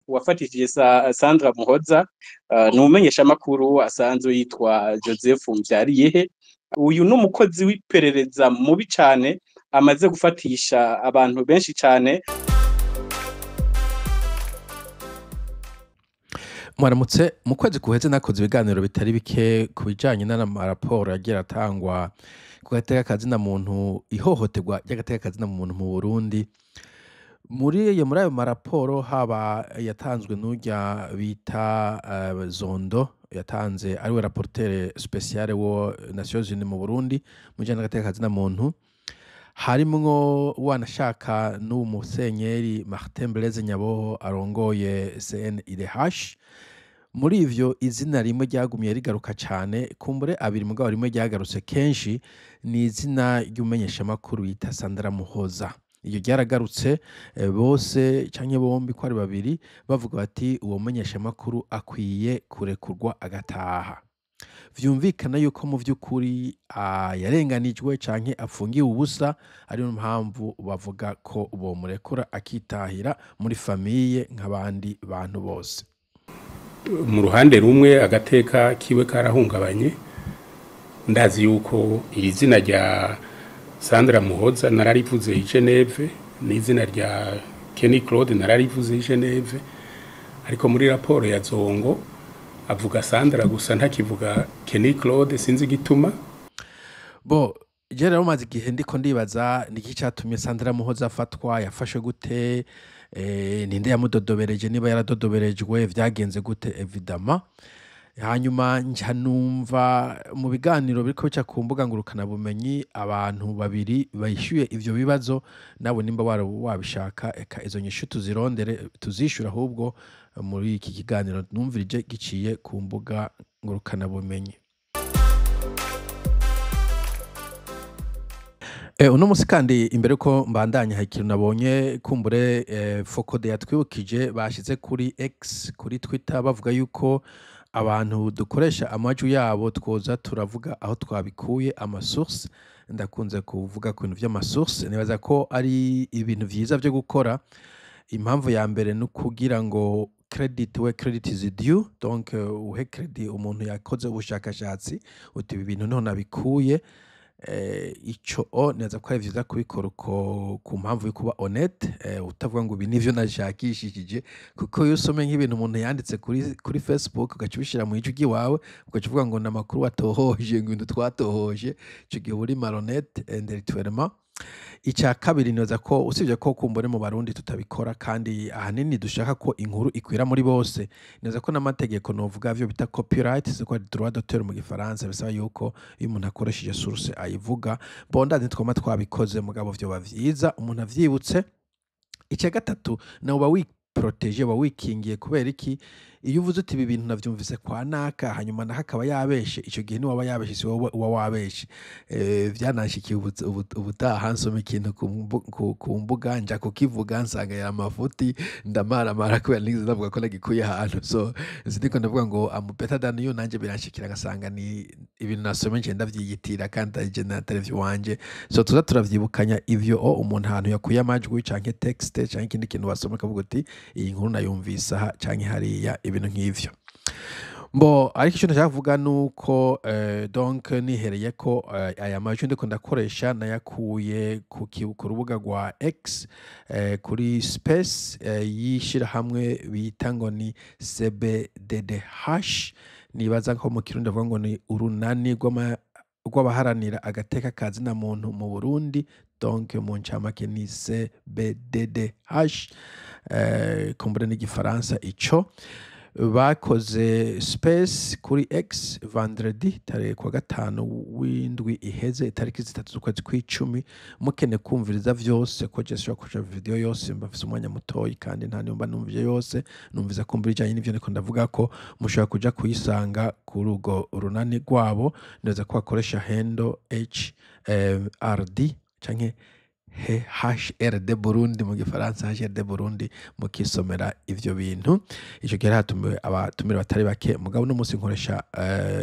uwafatishije Sandra Muhoza ni umumenyeshamakuru asanzwe yitwa Joseph Mvyariyehe. Uyu ni umukozi w'iperereza mubi cane amaze gufatisha abantu benshi cane. Mwaramutse, mu kwezi kuheze nakoze ibiganiro bitari bike ku bijanye n'amaraporo yagiye atangwa ku gateka kazina muntu, ihohoterwa ry'agateka kazina muntu mu Burundi. Muri ayo maraporo haba yatanzwe n'urya bita Zondo, yatanze ariwe rapporteur spécial wo Nations Unies mu Burundi mu bijanye n'agateka kazina muntu. Harimwo wanashaka n'umusenyeri Martin Blaise Nyaboho arongoye CNIDH. Muri ivyo izina rimwe ryagumye rigaruka cane, kumbure abiri mugabo rimwe ryagarutse kenshi, ni izina ry'umumenyeshamakuru yita Sandra Muhoza. Iyo ryaragarutse bose canke bombi ko ari babiri bavuga bati uwo mumenyeshamakuru akwiye kurekurwa agataha. Vyumvikana yuko mu vy'ukuri yarenganijwe canke afungiwe ubusa, ariyo mpamvu bavuga ko bomurekura akitahira muri famiye nk'abandi bantu bose. Mu ruhande rumwe agateka kiwe karahungabanye, ndazi yuko iri zina rya Sandra Muhoza nararivuze i Geneve, n'izina rya Kenny Claude nararivuze i Geneve, ariko muri raporo ya Zongo avuga Sandra gusa ntakivuga Kenny Claude, sinzi gituma. Je rero maze igihe ndiko ndibaza niki catumye Sandra Muhoza afatwa, yafashe gute, ninde yamudodobereje, niba yaradodoberejwe, vyagenze gute évidemment. Hanyuma nca numva mu biganiro biriko bica ku mbuga ngurukana bumenyi abantu babiri bayishyuye ivyo bibazo, nabo nimba wabishaka eka izo nyishu tuzirondere tuzishura, ahubwo muri iki kiganiro numvirije giciye ku mbuga ngurukana bumenyi. Uno musi kandi imbere ko mbandanya hari ikintu nabonye kumbure Focode yatwibukije bashize kuri X, kuri Twitter, bavuga yuko abantu dukoresha amajwi yabo twoza turavuga aho twabikuye amasource. Ndakunze kuvuga ku bintu vy'amasource, nibaza ko ari ibintu vyiza vyo gukora. Impamvu ya mbere no kugira ngo credit is due, donc uhe credit umuntu yakoze ubushakashatsi uti ibi bintu niho nabikuye. Ico neza ko ari vyiza kubikora ku mpamvu yo kuba honnête, utavuga ngo ibi nivyo nashakishije, kuko iyo usomye nk'ibintu umuntu yanditse kuri Facebook ugaca ubishira mu ijwi wawe ugaca uvuga ngo namakuru watohoje, ngo ibintu twatohoje, ico gihe uri malhonnête intellectuellement. Ica kabiri neza ko usibye ko kumbure mu Barundi tutabikora, kandi ahanini dushaka ko inkuru ikwira muri bose, neza ko n'amategeko novuga vyo bita copyright, c'est quoi droit d'auteur mu Gifaransa, bisaba yuko iyo umuntu akoresheje source ayivuga. Ndazi twama twabikoze mugabo vyo bavyiza umuntu avyibutse. Ica gatatu nawe uba wiproteje, uba wikingiye, kubera iki iyo uvuze uti ibi bintu navyumvise kwa naka hanyuma naho akaba yabeshe, ico gihe ni waba yabeshe, si wowe uba wabeshe. Vyananshikiye ubutaha nsoma ikintu ku mbuga nja kukivuga nsanga ya mafuti ndamaramara kubera nigeze ndavuga ko nagikuye ahantu. So ndiko ndavuga ngo am better than you, nanje biranshikira ngasanga ni ibintu nasomye nje ndavyiyitira kandi ari je na televiziyo wanje. So tuza turavyibukanya ivyo umuntu ahantu yakuye amajwi canke text canke ikindi kintu wasoma kavuga uti iyi nkuru nayumvise aha canke hariya, ibintu nk'ivyo. Ariko icyo nashaka kuvuga nuko donc nihereye ko aya majwi ndiko ndakoresha nayakuye ku rubuga rwa X, kuri space yishirahamwe bita ngo ni CBDDH, nibaza ko mu Kirundi bavuga ngo ni urunani rw'abaharanira agateka kazina muntu mu Burundi, donc mu ncamake ni CBDDH, kumbure n'igifaransa ico. Bakoze space kuri X vendredi tariki kwa gatanu w'indwi iheze, itariki 3 z'ukwezi kw'icumi. Mukene kumviriza vyose ko je shobora kuja video yose, mbafise umwanya mutoyi kandi nta nimba numvije yose, numviza kumbura ijanye n'ivyo niko ndavuga ko mushobora kuja kuyisanga kuri urwo runani rwabo. Neza ko bakoresha handle HRD canke HRD Burundi mu Gifaransa, HRD Burundi mukisomera ivyo bintu. Ico gihe hatumiwe abatumire batari bake, mugabo no musi nkoresha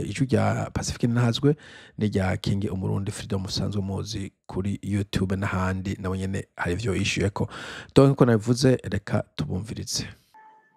ijwi rya Pacifique Ntazwe n'irya King Umurundi Freedom musanzwe muzi kuri YouTube n'ahandi, nabo nyene hari ivyo yishuyeko. Donc ko nabivuze reka tubumvirize.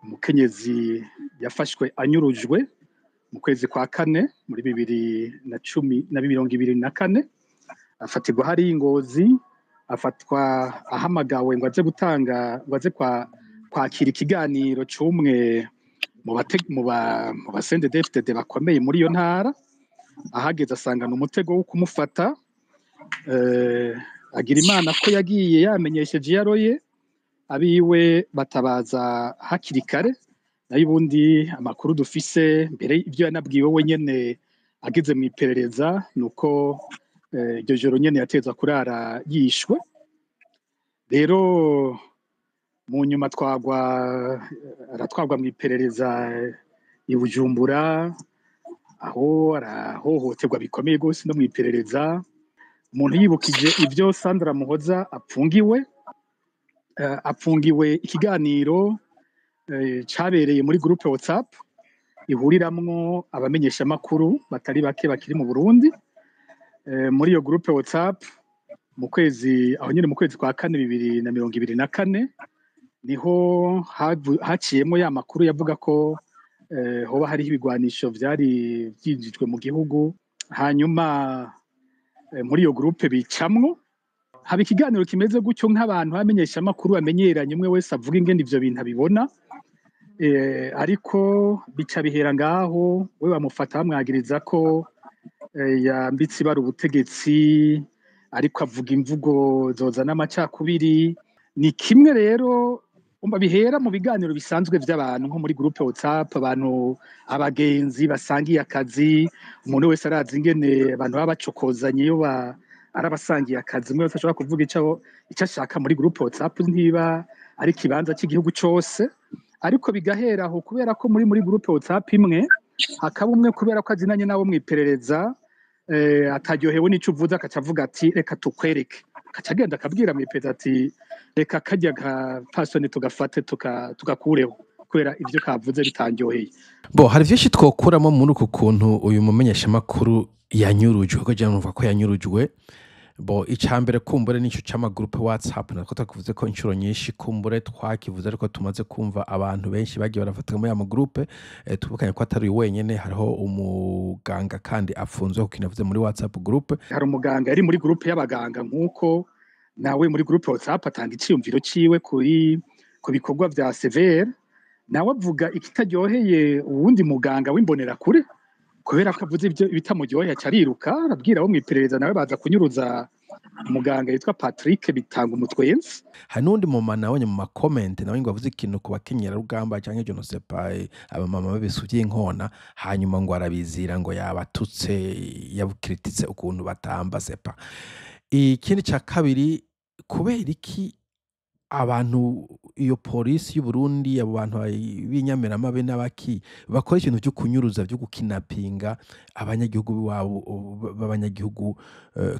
umukenyezi yafashwe anyurujwe mu kwezi kwa kane muri 2024 afatirwa hari Ngozi, afatwa ahamagawe ngo aze kwakira ikiganiro c'umwe mu basende DFDD bakomeye muri iyo ntara. Ahageze asangana umutego wo kumufata, agira Imana ko yagiye yamenyesheje yaroye abiwe batabaza hakiri kare. Nayo ubundi amakuru dufise mbere ibyo yanabwiwe we nyene ageze mu iperereza nuko iryo joro nyene yateza kurara yishwe. Rero mu nyuma aratwagwa mu iperereza i Bujumbura, aho arahohoterwa bikomeye gose no mu iperereza. Umuntu yibukije ibyo Sandra Muhoza apfungiwe ikiganiro cabereye muri groupe WhatsApp ihuriramwo abamenyesha makuru batari bake bakiri mu Burundi. Muri iyo groupe WhatsApp mu kwezi kwa kane 2024 niho haciyemo ya makuru yavuga ko hoba hari ibigwanisho vyari vyinjijwe mu gihugu. Hanyuma muri iyo groupe bicamwo haba ikiganiro kimeze gutyo nk'abantu bamenyesha makuru bamenyeranye, umwe wese avuga ingene ivyo bintu abibona. Ariko bica bihera ngaho, we bamufata bamwagiriza ko yambitse ibara ubutegetsi, ariko avuga imvugo zozana amacakubiri. Ni kimwe rero bihera mu biganiro bisanzwe vy'abantu nko muri groupe WhatsApp, abantu abagenzi basangiye akazi, umuntu wese arazi ingene abantu baba bacokozanye iyo arabasangiye akazi. Umwe wese ashobora kuvuga ico ashaka muri groupe WhatsApp, ntiba ari kibanza cy'igihugu cose. Ariko bigahera aho kubera ko muri groupe WhatsApp imwe hakaba umwe kubera ko azinanye nabo mu iperereza ataryohewe n'ico uvuze akacavuga ati reka tukwereke, akacagenda akabwira mu iperereza ati reka kajya ka pasoni tugafate tugakureho kubera ivyo kavuze bitandyoheye. Hari vyinshi twokuramo muri uku kuntu uyu mumenyesha makuru yanyurujwe, ko je numva ko yanyurujwe. Icambere kumbure n'ico c'amagroupe WhatsApp nako takuvuze ko inshuro nyinshi kumbure twakivuze, ariko tumaze kumva abantu benshi bagiye barafatwa muri amagroupe. Tubukanye ko atari wenyene, hariho umuganga kandi afunzwe kuko inavuze muri WhatsApp groupe. Hari umuganga yari muri groupe y'abaganga, nkuko nawe muri groupe WhatsApp atanga iciyumviro ciwe ku bikorwa vya Severe. Nawe avuga ikitaryoheye uwundi muganga w'imbonera kure, kubera ko avuze ibyo bitamuryoheye acariruka arabwira abo mu iperereza, nawe baza kunyuruza umuganga yitwa Patrick Bitanga Umutwenzi. Hari n'undi mama nabonye mu makomenti nawe ngo avuze ikintu ku bakenyera rugamba canke je no sais pas abamama babisuvye inkona, hanyuma ngo arabizira ngo yabatutse yabukirititse ukuntu batamba sepa. Ikindi ca kabiri, kubera iki abantu iyo polisi y'u Burundi, abo bantu b'inyamiramabe n'abaki bakora ikintu byo kunyuruza, byo gukinapinga abanyagihugu b'abanyagihugu,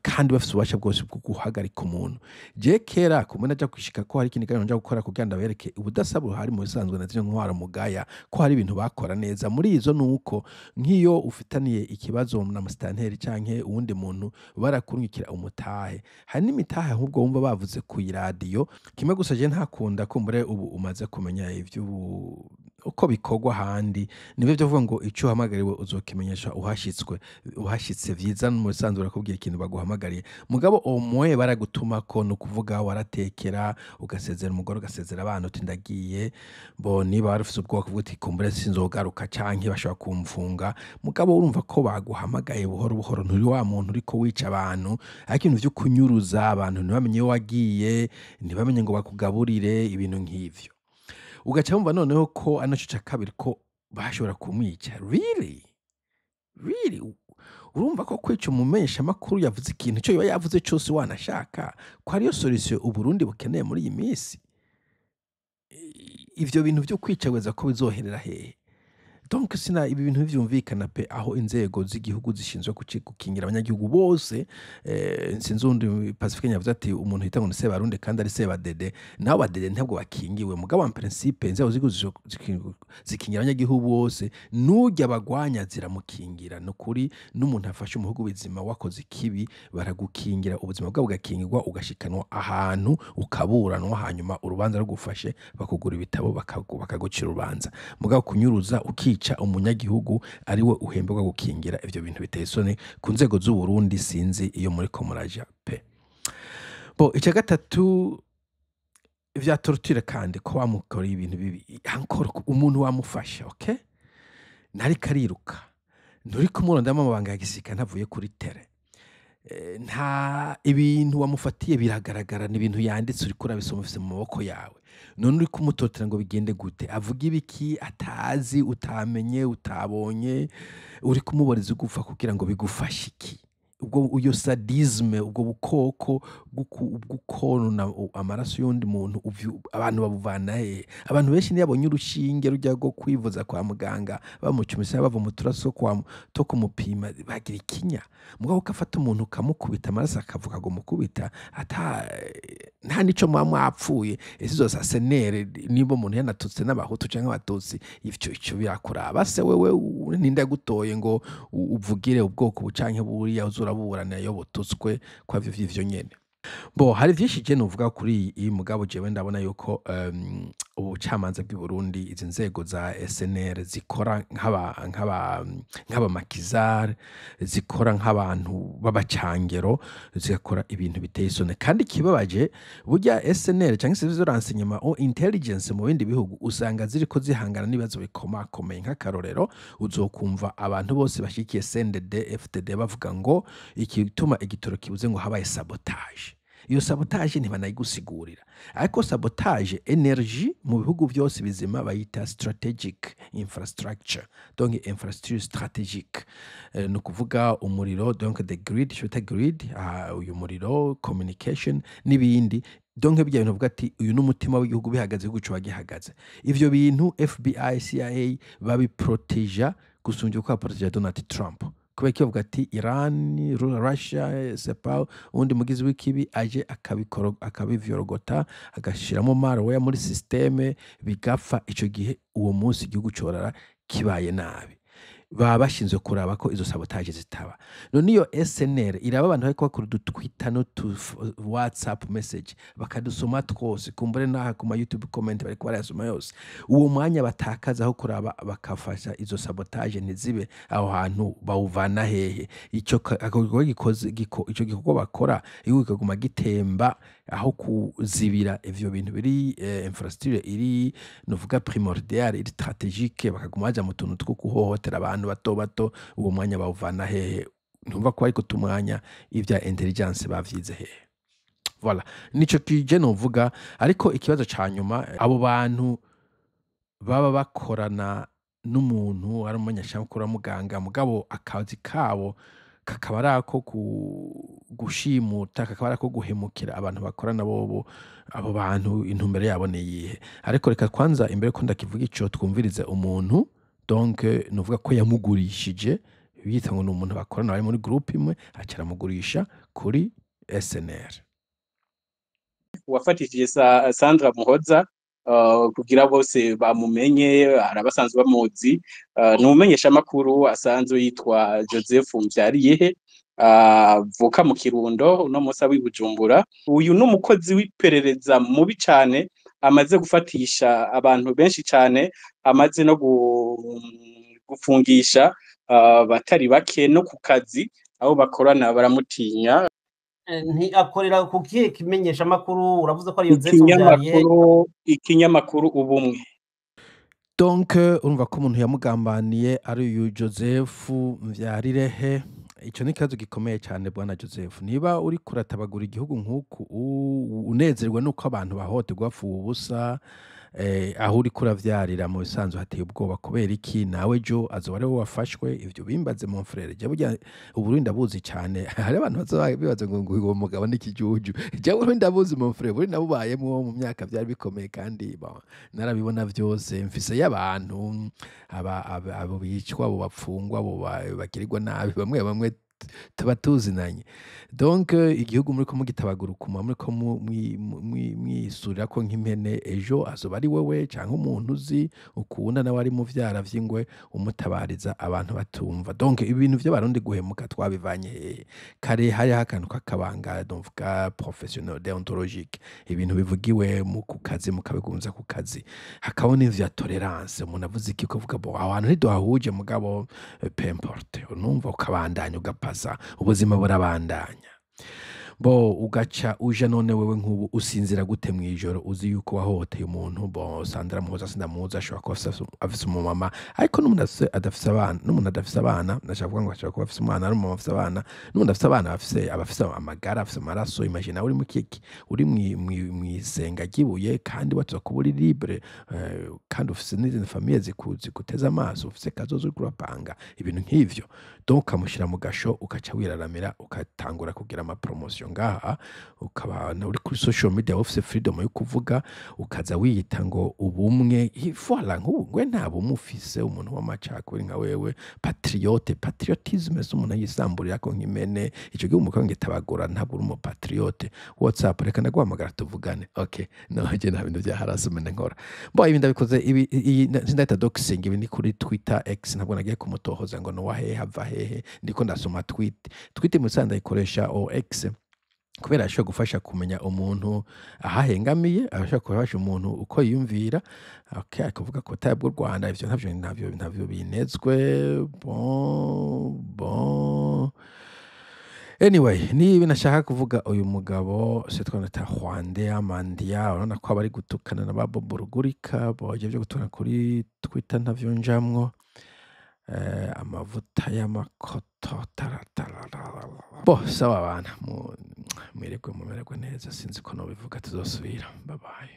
kandi bafite ububasha bwose bwo guhagarika umuntu. Je kera kumwe naja kwishika ko hari ikindi nja gukora kugira ndabereke ubudasa buhari mu bisanzwe na zino ntwara mugaya, ko hari ibintu bakora neza. Muri izo nuko nk'iyo ufitaniye ikibazo na mustanteri canke uwundi muntu barakurungikira umutahe, hari n'imitahe ahubwo wumva bavuze ku radio. Kimwe gusa je ntakunda kumbure ubu umaze kumenya ivyo uko bikorwa handi, nibyo byo vuga ngo ico uhamagariwe uzokimenyesha uhashitse vyiza mu bisanzwe urakubwira ikintu baguhamagariye. Mugabo omwe baragutuma ko no kuvuga waratekera, ugasezera umugore, ugasezera abana uti ndagiye, niba warufise ubwoba kuvuga uti kumbure sinzogaruka canke bashobora kumfunga. Mugabo urumva ko baguhamagaye buhoro buhoro, nturi wa muntu uriko wica abantu, ariko ibintu vyo kunyuruza abantu ntibamenye wagiye, ntibamenye ngo bakugaburire ibintu nk'ivyo. Ugaca wumva noneho ko anaco ca kabiri ko bashobora kumwica. Really? Urumva ko kwica umumenyesha makuru yavuze ikintu cyo yavuze cyose wanashaka ko ariyo solution u Burundi bukeneye muri iyi minsi? Ivyo bintu byo kwica weza ko bizoherera hehe? donc sina ibi bintu vyumvikana pe aho inzego z'igihugu zishinzwe gukingira abanyagihugu bose sinzi undi Pacifique yavuze ati umuntu hita ngo se barundi kandi ari se badede naho badede ntabwo bakingiwe mugabo en principe inzego zikingira abanyagihugu bose nujya bagwanya ziramukingira no kuri n'umuntu afashe umuhugu bizima wakoze ikibi baragukingira ubuzima bwabo bugakingirwa ugashikanwa ahantu ukaburanwa hanyuma urubanza rugufashe bakugura ibitabo bakagucira urubanza mugabo kunyuruza ukica umunyagihugu ari we uhemberwa gukingira ivyo bintu biteye isoni ku nzego z'u Burundi sinzi iyo muri komuraja pe bo icya gatatu vya torture kandi ko wamukoreye ibintu bibi ankora umuntu wamufasha okay nari kariruka nturi kumurondamo amabanga ya gisika ntavuye kuri tere nta ibintu wamufatiye biragaragara ni ibintu yanditse uri kurabisoma ufise mu maboko yawe none uri kumutotera ngo bigende gute avuga ibiki atazi utamenye utabonye uri kumuboreza gupfa kugira ngo bigufashe iki ubwo uyo sadisme ubwo bukoko bw'ukonona amaraso y'undi muntu abantu babuvana abantu benshi ntiyabonye urushinge rujya go kwivuza kwa muganga bamucumisa bava mu turaso to kumupima bagira ikinya mugabo ukafata umuntu ukamukubita amaraso akavuga ngo mukubita nta nico mwapfuye izo sasenere nibo umuntu yanatutse n'abahutu canke abatutsi ivyo birakuraba se wewe ninde gutoye ngo uvugire ubwoko bucanke buriya uraburana yo bututswe kwa vyo nyene bo hari vyinshi je nuvuga kuri iyi mugabo jewe ndabona yuko ubucamanza bw'i Burundi izi nzego za SNR zikora nk'aba makizar zikora nk'abantu babacangero zikora ibintu biteye isoni kandi kibabaje burya SNR cyangwa se renseignement ou intelligence mu bindi bihugu usanga ziriko zihangana n'ibibazo bikomakomeye nk'akarorero uzokumva abantu bose bashikiye CNDD FDD bavuga ngo ikituma igitoro kibuze ngo habaye sabotage iyo sabotage ntibanayigusigurira ariko sabotage energy mu bihugu byose bizima bayita strategic infrastructure donc infrastructure strategique no kuvuga umuriro donc the grid shota grid uyu muriro communication n'ibindi donc bijya bintu vuga ati uyu n'umutima w'igihugu bihagaze guco bagihagaze ivyo bintu FBI CIA babiproteja gusunjye kwa proteja Donald Trump kubera ko bavuga ati Iran Russia sepa undi mugizi w'ikibi aje akabivorogota agashiramo malware muri systeme bigapfa ico gihe uwo munsi igihugu corara kibaye nabi baba bashinzwe kuraba ko izo sabotage zitaba none iyo SNR iraba abantu bariko bakora dutwita no tu WhatsApp message bakadusoma twose kumbure naha ku YouTube comment bariko barayasoma yose uwo mwanya batakaza aho kuraba bakafasha izo sabotage ntizibe aho hantu bawuvana hehe ico gikoze ico gikorwa bakora igihugu kaguma gitemba aho kuzibira ivyo bintu biri infrastructure iri novuga primordial iri strategique bakaguma baja mu tuntu two kuhohotera abantu bato uwo mwanya bawuvana hehe ntumva ko ariko tumwanya ivya intelligence bavyize hehe voilà nico kije novuga ariko ikibazo ca nyuma abo bantu baba bakorana n'umuntu ari umunyashamakuru muganga mugabo akazi kabo kakaba arako gushimuta kakaba arako guhemukira abantu bakorana bobo abo bantu intumbero yabo niyihe ariko reka kwanza imbere ko ndakivuga ico twumvirize umuntu donc nuvuga ko yamugurishije bita ngo n'umuntu bakorana bari muri groupe imwe acaramugurisha kuri SNR wafatishije Sandra Muhoza kugira bose bamumenye arabasanzwe bamuzi n'umumenyesha makuru asanzwe yitwa Joseph Mvyariyehe vuka mu Kirundo uno musa w'ibujumbura uyu n'umukozi w'iperereza mubi cyane amaze gufatisha abantu benshi cyane amaze no gufungisha batari bake no ku kazi aho bakorana baramutinya akorera ku kihe kimenyesha makuru uravuze ko ari Joseph Mvyariyehe ikinyamakuru ubumwe donc urumva ko umuntu yamugambaniye ari uyu Joseph Mvyariyehe ico ni kazo gikomeye cyane bwana Joseph niba uri kuratabagura igihugu nk'uku unezerwa nuko abantu bahoterwa fu ubusa aho uriko uravyarira mu bisanzwe hateye ubwoba kubera iki nawe jo azoba ariwe wafashwe ivyo bimbaze mon frère je burya Uburundi ndabuzi cyane hari abantu bazoba bibaza ngo uwo mugabo n'ikijuju je Uburundi ndabuzi mon frère buri nabubayemo mu myaka byari bikomeye kandi narabibona vyose mfise y'abantu abo bicwa abo bapfungwa abo bagirirwa nabi bamwe bamwe tuba tuzinanye donc igihugu muri ko mugitabagura ukuma muri ko mwisurira ko nk'impene ejo azoba ari wewe canke umuntu uzi ukunda nawe ari mu vyara vy'ingwe umutabariza abantu batumva donc ibintu by'abarundi guhemuka twabivanye hehe kare hari akantu kakabanga donc professionnel déontologique ibintu bivugiwe mu kukazi mukabigunza ku kazi hakabona ivyo ya tolerance umuntu avuze iki kuvuga bo abantu ntiduhahuje mugabo peu importe unumva ukabandanya ugapasa ubuzima burabandanya bo ugaca uje none wewe nk'ubu usinzira gute mwijoro uzi yuko wahoteye umuntu bo Sandra Muhoza sindamuza ashobora kuba afise umumama ariko n'umuntu adafise abana n'umuntu adafise abana nashaka kuvuga ngo ashobora kuba afise umwana n'umuntu afise abana n'umuntu afise abana abafise amagara afise amaraso imagine uri mu kiki uri mwisenga gibuye kandi watuza kuba uri libre kandi ufise n'izindi famille zikuteza amaso ufise kazozo uri kurapanga ibintu nk'ivyo donc ukamushira mu gasho ukaca wiraramira ukatangura kugira ama promotion ngaha ukaba uri kuri social media ufise freedom yo kuvuga ukaza wiyita ngo ubumwe voilà nk'ubwo nta bumufise umuntu w'amacakuri nka wewe patriotisme umuntu yisamburira ko nk'imene ico gihe umukange tabagora ntabwo uri mu patriote WhatsApp reka ndaguhamagara tuvugane okay naje nta bintu bya harassment nkora bo ibi ndabikoze ibi sindata doxing ibi ni kuri Twitter X ntabwo nagiye kumutohoza ngo no wahe hava hehe ndiko ndasoma tweet musanda ikoresha OX kubera ashobora gufasha kumenya umuntu ahahengamiye ashobora gufasha umuntu uko yiyumvira okay akavuga ko tabwo Rwanda ivyo ntavyo binezwe bon anyway niba nashaka kuvuga uyu mugabo setwanata Rwanda Amandia urabona ko abari gutukana na babo burugurika boje byo gutukana kuri Twitter ntavyo njamwo amavuta y'amakoto bo sawa bana mwirirwe mumererwe neza sinzi ko no bivuga tuzosubira bye bye